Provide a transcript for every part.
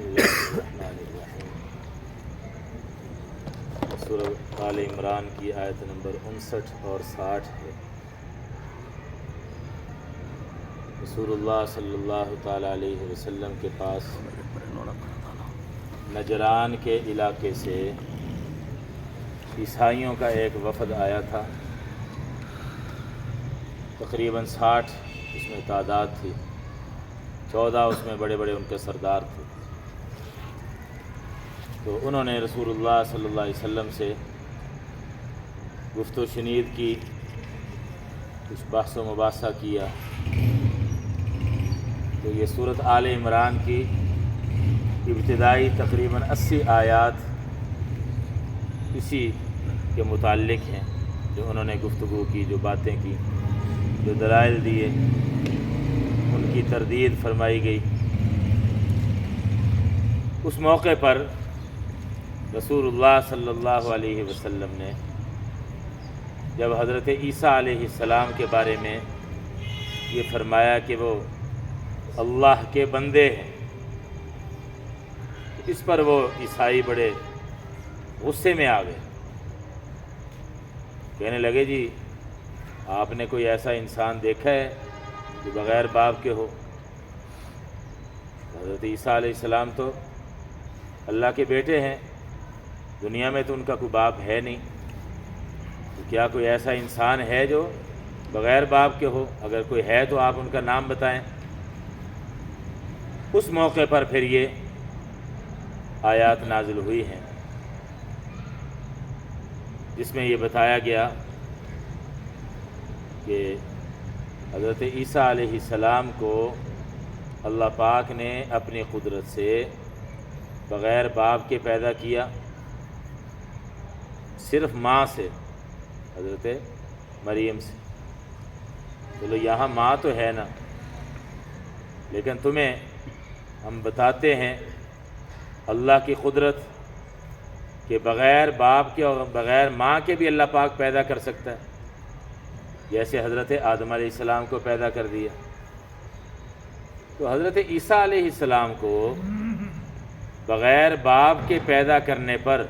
اللہ الرحمن الرحیم۔ سورہ آل عمران کی آیت نمبر 59 اور 60 ہے۔ رسول اللہ صلی اللہ تعالیٰ علیہ وسلم کے پاس نجران کے علاقے سے عیسائیوں کا ایک وفد آیا تھا، تقریباً 60 اس میں تعداد تھی، 14 اس میں بڑے بڑے ان کے سردار تھے۔ تو انہوں نے رسول اللہ صلی اللہ علیہ وسلم سے گفت و شنید کی، کچھ بحث و مباحثہ کیا۔ تو یہ سورۃ آل عمران کی ابتدائی تقریباً 80 آیات اسی کے متعلق ہیں، جو انہوں نے گفتگو کی، جو باتیں کی، جو دلائل دیے، ان کی تردید فرمائی گئی۔ اس موقع پر رسول اللہ صلی اللہ علیہ وسلم نے جب حضرت عیسیٰ علیہ السلام کے بارے میں یہ فرمایا کہ وہ اللہ کے بندے ہیں، اس پر وہ عیسائی بڑے غصے میں آ گئے، کہنے لگے جی آپ نے کوئی ایسا انسان دیکھا ہے جو بغیر باپ کے ہو؟ حضرت عیسیٰ علیہ السلام تو اللہ کے بیٹے ہیں، دنیا میں تو ان کا کوئی باپ ہے نہیں، تو کیا کوئی ایسا انسان ہے جو بغیر باپ کے ہو؟ اگر کوئی ہے تو آپ ان کا نام بتائیں۔ اس موقع پر پھر یہ آیات نازل ہوئی ہیں، جس میں یہ بتایا گیا کہ حضرت عیسیٰ علیہ السلام کو اللہ پاک نے اپنی قدرت سے بغیر باپ کے پیدا کیا، صرف ماں سے، حضرت مریم سے۔ چلو یہاں ماں تو ہے نا، لیکن تمہیں ہم بتاتے ہیں اللہ کی قدرت کہ بغیر باپ کے اور بغیر ماں کے بھی اللہ پاک پیدا کر سکتا ہے، جیسے حضرت آدم علیہ السلام کو پیدا کر دیا۔ تو حضرت عیسیٰ علیہ السلام کو بغیر باپ کے پیدا کرنے پر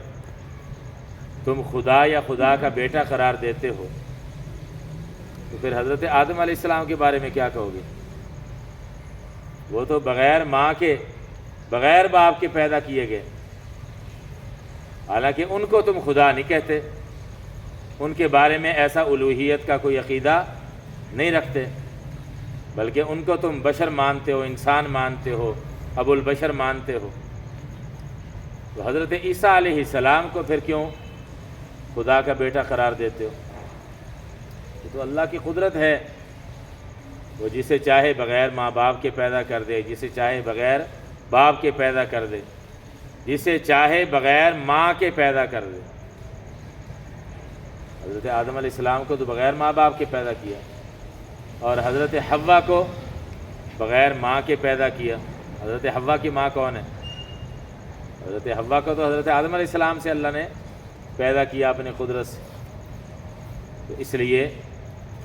تم خدا یا خدا کا بیٹا قرار دیتے ہو، تو پھر حضرت آدم علیہ السلام کے بارے میں کیا کہو گے؟ وہ تو بغیر ماں کے، بغیر باپ کے پیدا کیے گئے، حالانکہ ان کو تم خدا نہیں کہتے، ان کے بارے میں ایسا الوہیت کا کوئی عقیدہ نہیں رکھتے، بلکہ ان کو تم بشر مانتے ہو، انسان مانتے ہو، ابو البشر مانتے ہو۔ تو حضرت عیسیٰ علیہ السلام کو پھر کیوں خدا کا بیٹا قرار دیتے ہو؟ یہ تو اللہ کی قدرت ہے، وہ جسے چاہے بغیر ماں باپ کے پیدا کر دے، جسے چاہے بغیر باپ کے پیدا کر دے، جسے چاہے بغیر ماں کے پیدا کر دے۔ حضرت آدم علیہ السلام کو تو بغیر ماں باپ کے پیدا کیا، اور حضرت حوا کو بغیر ماں کے پیدا کیا۔ حضرت حوا کی ماں کون ہے؟ حضرت حوا کو تو حضرت آدم علیہ السلام سے اللہ نے پیدا کیا اپنی قدرت سے۔ تو اس لیے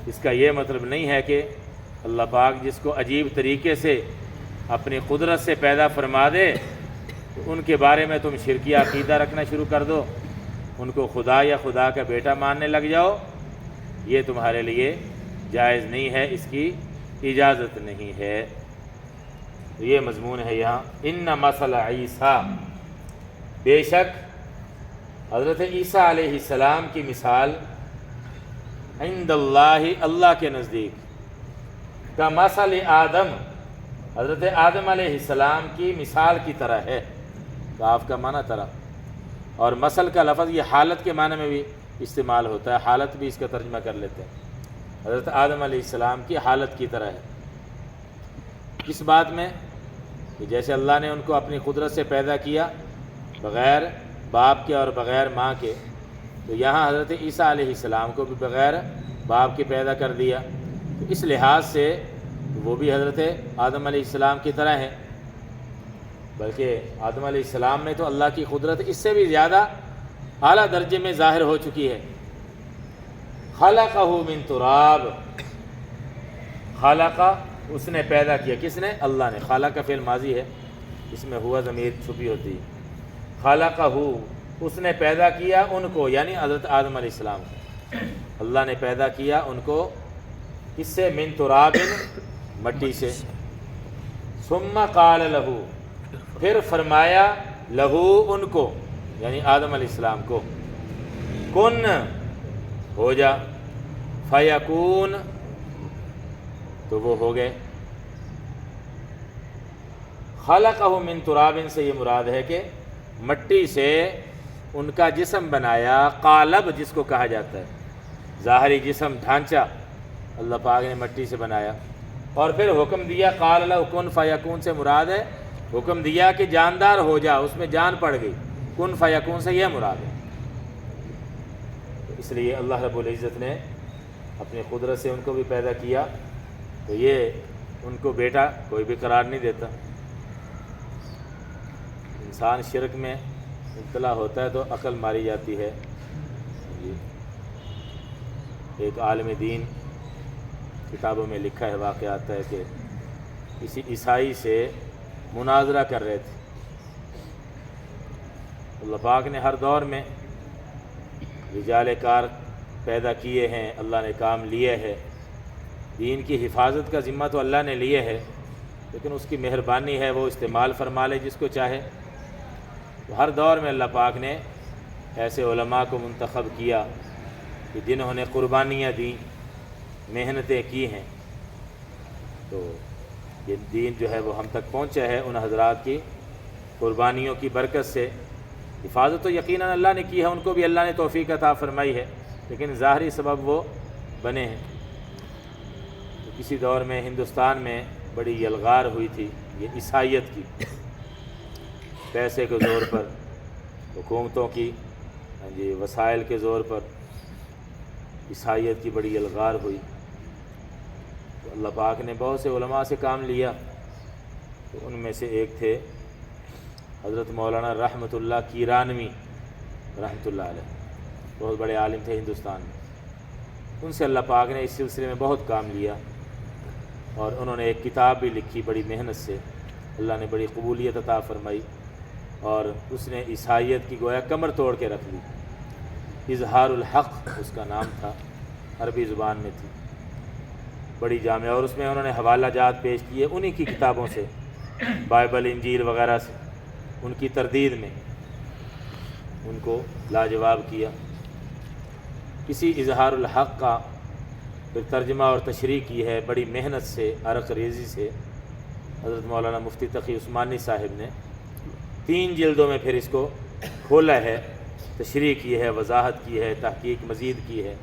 اس کا یہ مطلب نہیں ہے کہ اللہ پاک جس کو عجیب طریقے سے اپنی قدرت سے پیدا فرما دے تو ان کے بارے میں تم شرکیہ عقیدہ رکھنا شروع کر دو، ان کو خدا یا خدا کا بیٹا ماننے لگ جاؤ، یہ تمہارے لیے جائز نہیں ہے، اس کی اجازت نہیں ہے۔ تو یہ مضمون ہے یہاں، ان مثل عیسیٰ، بے شک حضرت عیسیٰ علیہ السلام کی مثال عند اللہ، اللہ کے نزدیک، کا مثل آدم، حضرت آدم علیہ السلام کی مثال کی طرح ہے۔ کاف کا معنی طرح، اور مثل کا لفظ یہ حالت کے معنی میں بھی استعمال ہوتا ہے، حالت بھی اس کا ترجمہ کر لیتے ہیں۔ حضرت آدم علیہ السلام کی حالت کی طرح ہے، کس بات میں؟ کہ جیسے اللہ نے ان کو اپنی قدرت سے پیدا کیا بغیر باپ کے اور بغیر ماں کے، تو یہاں حضرت عیسیٰ علیہ السلام کو بھی بغیر باپ کے پیدا کر دیا۔ تو اس لحاظ سے وہ بھی حضرت آدم علیہ السلام کی طرح ہیں، بلکہ آدم علیہ السلام میں تو اللہ کی قدرت اس سے بھی زیادہ اعلیٰ درجے میں ظاہر ہو چکی ہے۔ خلقہ من تراب، خلق اس نے پیدا کیا، کس نے؟ اللہ نے۔ خالق کا فعل ماضی ہے، اس میں ہوا ضمیر چھپی ہوتی ہے۔ خلقہ، اس نے پیدا کیا ان کو، یعنی حضرت آدم علیہ السلام کو اللہ نے پیدا کیا ان کو کس سے؟ من تراب، مٹی سے۔ ثم قال لہو، پھر فرمایا لہو ان کو، یعنی آدم علیہ السلام کو، کن، ہو جا، فیکون، تو وہ ہو گئے۔ خلقہ من تراب سے یہ مراد ہے کہ مٹی سے ان کا جسم بنایا، قالب جس کو کہا جاتا ہے، ظاہری جسم، ڈھانچہ اللہ پاک نے مٹی سے بنایا، اور پھر حکم دیا، قال لہ کن فیکون سے مراد ہے حکم دیا کہ جاندار ہو جا، اس میں جان پڑ گئی، کن فیکون سے یہ مراد ہے۔ اس لیے اللہ رب العزت نے اپنی قدرت سے ان کو بھی پیدا کیا، تو یہ ان کو بیٹا کوئی بھی قرار نہیں دیتا۔ انسان شرک میں مبتلا ہوتا ہے تو عقل ماری جاتی ہے۔ ایک عالم دین کتابوں میں لکھا ہے، واقعہ آتا ہے کہ کسی عیسائی سے مناظرہ کر رہے تھے۔ اللہ پاک نے ہر دور میں رجال کار پیدا کیے ہیں، اللہ نے کام لیے ہے، دین کی حفاظت کا ذمہ تو اللہ نے لیے ہے، لیکن اس کی مہربانی ہے، وہ استعمال فرما لے جس کو چاہے۔ تو ہر دور میں اللہ پاک نے ایسے علماء کو منتخب کیا کہ جنہوں نے قربانیاں دیں، محنتیں کی ہیں، تو یہ دین جو ہے وہ ہم تک پہنچا ہے ان حضرات کی قربانیوں کی برکت سے۔ حفاظت تو یقیناً اللہ نے کی ہے، ان کو بھی اللہ نے توفیق عطا فرمائی ہے، لیکن ظاہری سبب وہ بنے ہیں۔ تو کسی دور میں ہندوستان میں بڑی یلغار ہوئی تھی یہ عیسائیت کی، پیسے کے زور پر، حکومتوں کی وسائل کے زور پر عیسائیت کی بڑی یلغار ہوئی۔ تو اللہ پاک نے بہت سے علماء سے کام لیا، تو ان میں سے ایک تھے حضرت مولانا رحمۃ اللہ کیرانوی رحمۃ اللہ علیہ، بہت بڑے عالم تھے ہندوستان میں۔ ان سے اللہ پاک نے اس سلسلے میں بہت کام لیا، اور انہوں نے ایک کتاب بھی لکھی بڑی محنت سے، اللہ نے بڑی قبولیت عطا فرمائی، اور اس نے عیسائیت کی گویا کمر توڑ کے رکھ لی۔ اظہار الحق اس کا نام تھا، عربی زبان میں تھی، بڑی جامع، اور اس میں انہوں نے حوالہ جات پیش کیے انہی کی کتابوں سے، بائبل، انجیل وغیرہ سے، ان کی تردید میں ان کو لاجواب کیا۔ کسی اظہار الحق کا پھر ترجمہ اور تشریح کی ہے بڑی محنت سے، عرق ریزی سے، حضرت مولانا مفتی تقی عثمانی صاحب نے 3 جلدوں میں پھر اس کو کھولا ہے، تشریح کی ہے، وضاحت کی ہے، تحقیق مزید کی ہے،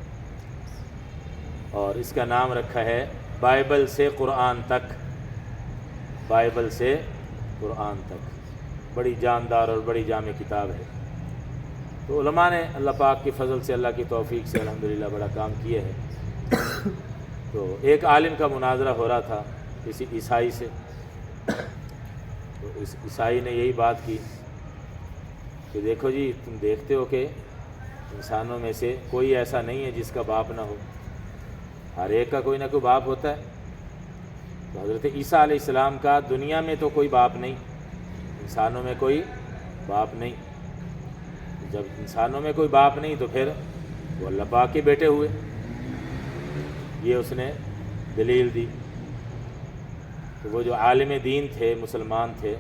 اور اس کا نام رکھا ہے بائبل سے قرآن تک، بائبل سے قرآن تک، بڑی جاندار اور بڑی جامع کتاب ہے۔ تو علماء نے اللہ پاک کی فضل سے، اللہ کی توفیق سے الحمدللہ بڑا کام کیا ہے۔ تو ایک عالم کا مناظرہ ہو رہا تھا کسی عیسائی سے، تو اس عیسائی نے یہی بات کی کہ دیکھو جی، تم دیکھتے ہو کہ انسانوں میں سے کوئی ایسا نہیں ہے جس کا باپ نہ ہو، ہر ایک کا کوئی نہ کوئی باپ ہوتا ہے۔ تو حضرت عیسیٰ علیہ السلام کا دنیا میں تو کوئی باپ نہیں، انسانوں میں کوئی باپ نہیں۔ جب انسانوں میں کوئی باپ نہیں تو پھر وہ اللہ پاک کے بیٹے ہوئے، یہ اس نے دلیل دی۔ تو وہ جو عالم دین تھے، مسلمان تھے،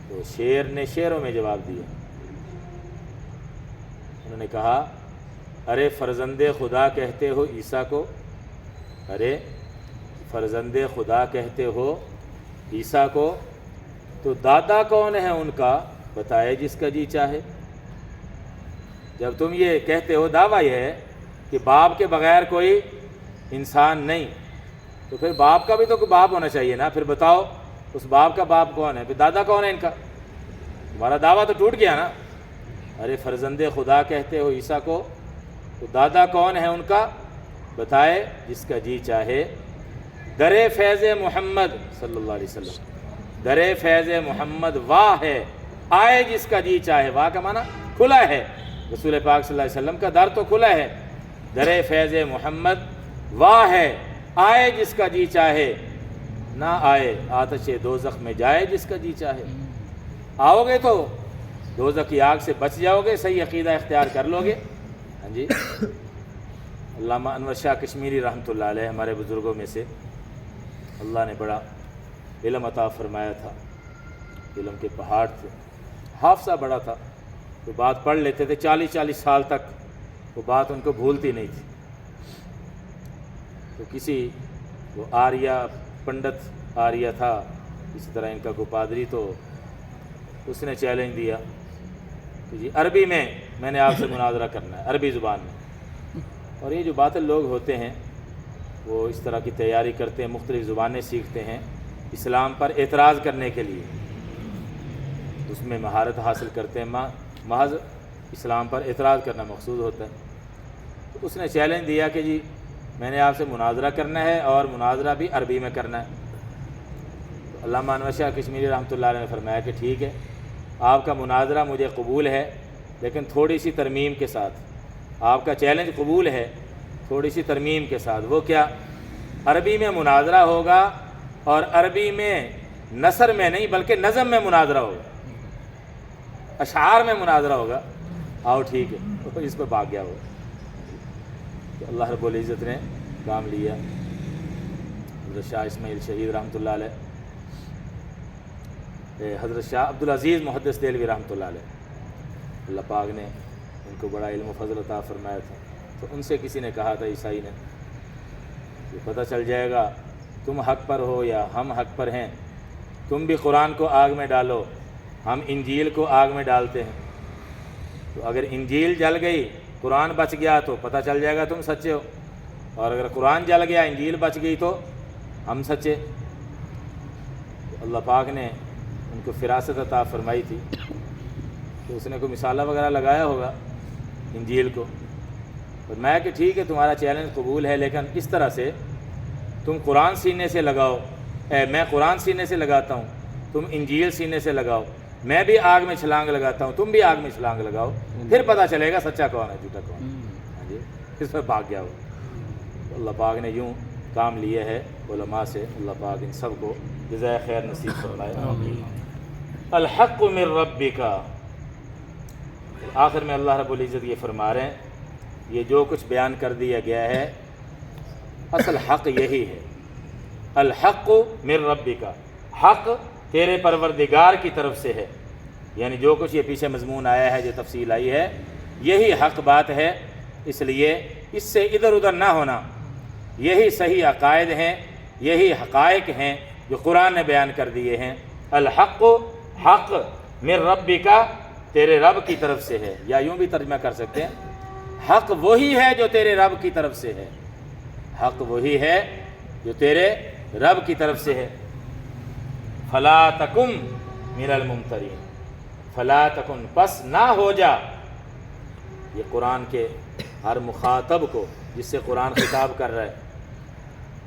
تو شیر نے شعروں میں جواب دیا۔ انہوں نے کہا، ارے فرزند خدا کہتے ہو عیسیٰ کو، ارے فرزند خدا کہتے ہو عیسیٰ کو، تو دادا کون ہے ان کا بتائے جس کا جی چاہے۔ جب تم یہ کہتے ہو، دعویٰ یہ ہے کہ باپ کے بغیر کوئی انسان نہیں، تو پھر باپ کا بھی تو کوئی باپ ہونا چاہیے نا، پھر بتاؤ اس باپ کا باپ کون ہے، پھر دادا کون ہے ان کا، تمہارا دعویٰ تو ٹوٹ گیا نا۔ ارے فرزند خدا کہتے ہو عیسیٰ کو، تو دادا کون ہے ان کا بتائے جس کا جی چاہے۔ در فیض محمد صلی اللہ علیہ وسلم، در فیض محمد واہ ہے، آئے جس کا جی چاہے، واہ کا معنی کھلا ہے، رسول پاک صلی اللہ علیہ وسلم کا در تو کھلا ہے، در فیض محمد واہ ہے، آئے جس کا جی چاہے، نہ آئے آتش دوزخ میں جائے جس کا جی چاہے۔ آؤ گے تو دوزخ کی آگ سے بچ جاؤ گے، صحیح عقیدہ اختیار کر لو گے۔ ہاں جی، علامہ انور شاہ کشمیری رحمۃ اللہ علیہ ہمارے بزرگوں میں سے، اللہ نے بڑا علم عطا فرمایا تھا، علم کے پہاڑ تھے، حافظہ بڑا تھا، تو بات پڑھ لیتے تھے 40 سال تک، وہ بات ان کو بھولتی نہیں تھی۔ تو کسی وہ آریہ پنڈت آریہ تھا، اسی طرح ان کا کو پادری، تو اس نے چیلنج دیا کہ جی عربی میں نے آپ سے مناظرہ کرنا ہے، عربی زبان میں۔ اور یہ جو باطل لوگ ہوتے ہیں وہ اس طرح کی تیاری کرتے ہیں، مختلف زبانیں سیکھتے ہیں اسلام پر اعتراض کرنے کے لیے، اس میں مہارت حاصل کرتے ہیں، محض اسلام پر اعتراض کرنا مقصود ہوتا ہے۔ تو اس نے چیلنج دیا کہ جی میں نے آپ سے مناظرہ کرنا ہے اور مناظرہ بھی عربی میں کرنا ہے۔ تو علامہ انور شاہ کشمیری رحمۃ اللہ علیہ نے فرمایا کہ ٹھیک ہے، آپ کا مناظرہ مجھے قبول ہے، لیکن تھوڑی سی ترمیم کے ساتھ۔ آپ کا چیلنج قبول ہے، تھوڑی سی ترمیم کے ساتھ۔ وہ کیا؟ عربی میں مناظرہ ہوگا، اور عربی میں نثر میں نہیں بلکہ نظم میں مناظرہ ہوگا، اشعار میں مناظرہ ہوگا۔ آؤ ٹھیک ہے، تو اس پہ بھاگ گیا وہ۔ تو اللہ رب العزت نے کام لیا۔ حضرت شاہ اسماعیل شہید رحمۃ اللہ علیہ، حضرت شاہ عبدالعزیز محدث دہلوی رحمۃ اللہ علیہ، اللہ پاک نے ان کو بڑا علم و فضل عطا فرمایا تھا۔ تو ان سے کسی نے کہا تھا، عیسائی نے، کہ پتہ چل جائے گا تم حق پر ہو یا ہم حق پر ہیں، تم بھی قرآن کو آگ میں ڈالو، ہم انجیل کو آگ میں ڈالتے ہیں۔ تو اگر انجیل جل گئی قرآن بچ گیا تو پتہ چل جائے گا تم سچے ہو، اور اگر قرآن جل گیا انجیل بچ گئی تو ہم سچے۔ تو اللہ پاک نے ان کو فراست عطا فرمائی تھی، تو اس نے کوئی مثالہ وغیرہ لگایا ہوگا انجیل کو۔ اور میں کہ ٹھیک ہے تمہارا چیلنج قبول ہے، لیکن اس طرح سے تم قرآن سینے سے لگاؤ، میں قرآن سینے سے لگاتا ہوں، تم انجیل سینے سے لگاؤ، میں بھی آگ میں چھلانگ لگاتا ہوں، تم بھی آگ میں چھلانگ لگاؤ، پھر پتہ چلے گا سچا کون ہے جھوٹا کون ہے۔ ہاں جی، اس پہ بھاگ گیا وہ۔ اللہ پاک نے یوں کام لیے ہے علماء سے، اللہ پاک ان سب کو جزائے خیر نصیب فرمائے۔ الحق من ربک، آخر میں اللہ رب العزت یہ فرما رہے ہیں، یہ جو کچھ بیان کر دیا گیا ہے اصل حق یہی ہے۔ الحق من ربک، حق تیرے پروردگار کی طرف سے ہے، یعنی جو کچھ یہ پیچھے مضمون آیا ہے، جو تفصیل آئی ہے، یہی حق بات ہے، اس لیے اس سے ادھر ادھر نہ ہونا۔ یہی صحیح عقائد ہیں، یہی حقائق ہیں جو قرآن نے بیان کر دیے ہیں۔ الحق، حق من ربک، تیرے رب کی طرف سے ہے، یا یوں بھی ترجمہ کر سکتے ہیں، حق وہی ہے جو تیرے رب کی طرف سے ہے، حق وہی ہے جو تیرے رب کی طرف سے ہے۔ فلا تکن من الممترین، فلا تکن، پس نہ ہو جا۔ یہ قرآن کے ہر مخاطب کو، جس سے قرآن خطاب کر رہا ہے،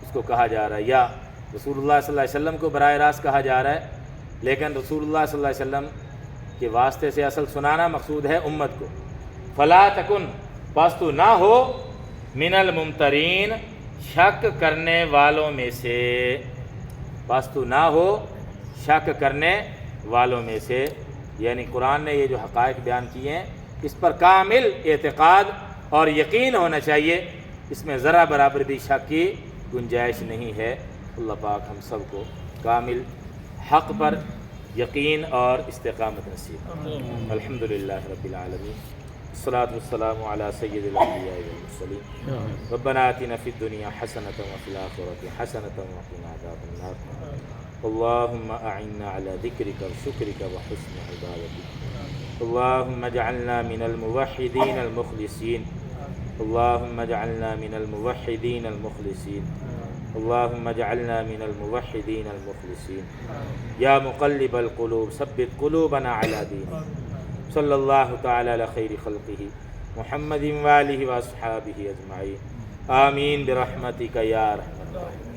اس کو کہا جا رہا ہے، یا رسول اللہ صلی اللہ علیہ وسلم کو براہ راست کہا جا رہا ہے، لیکن رسول اللہ صلی اللہ علیہ وسلم کے واسطے سے اصل سنانا مقصود ہے امت کو۔ فلا تکن، پس تو نہ ہو، من الممترین، شک کرنے والوں میں سے، پس تو نہ ہو شک کرنے والوں میں سے، یعنی قرآن نے یہ جو حقائق بیان کیے ہیں اس پر کامل اعتقاد اور یقین ہونا چاہیے، اس میں ذرا برابر بھی شک کی گنجائش نہیں ہے۔ اللہ پاک ہم سب کو کامل حق پر یقین اور استقامت نصیب۔ الحمدللہ رب العالمین، الصلاۃ والسلام علی سید الانبیاء والمرسلین، ربنا آتنا فی الدنیا حسنۃ وفی الآخرۃ حسنۃ وقنا عذاب النار، اللهم أعنا على ذكرك وشكرك وحسن عبادتك، اللهم اجعلنا من الموحدين المخلصين، اللهم اجعلنا من الموحدين المخلصين، اللهم اجعلنا من الموحدين المخلصين، يا مقلب القلوب ثبت قلوبنا على دينك، صلى الله تعالى على خير خلقه محمد وآله وأصحابه أجمعين، آمين برحمتك يا أرحم الراحمين۔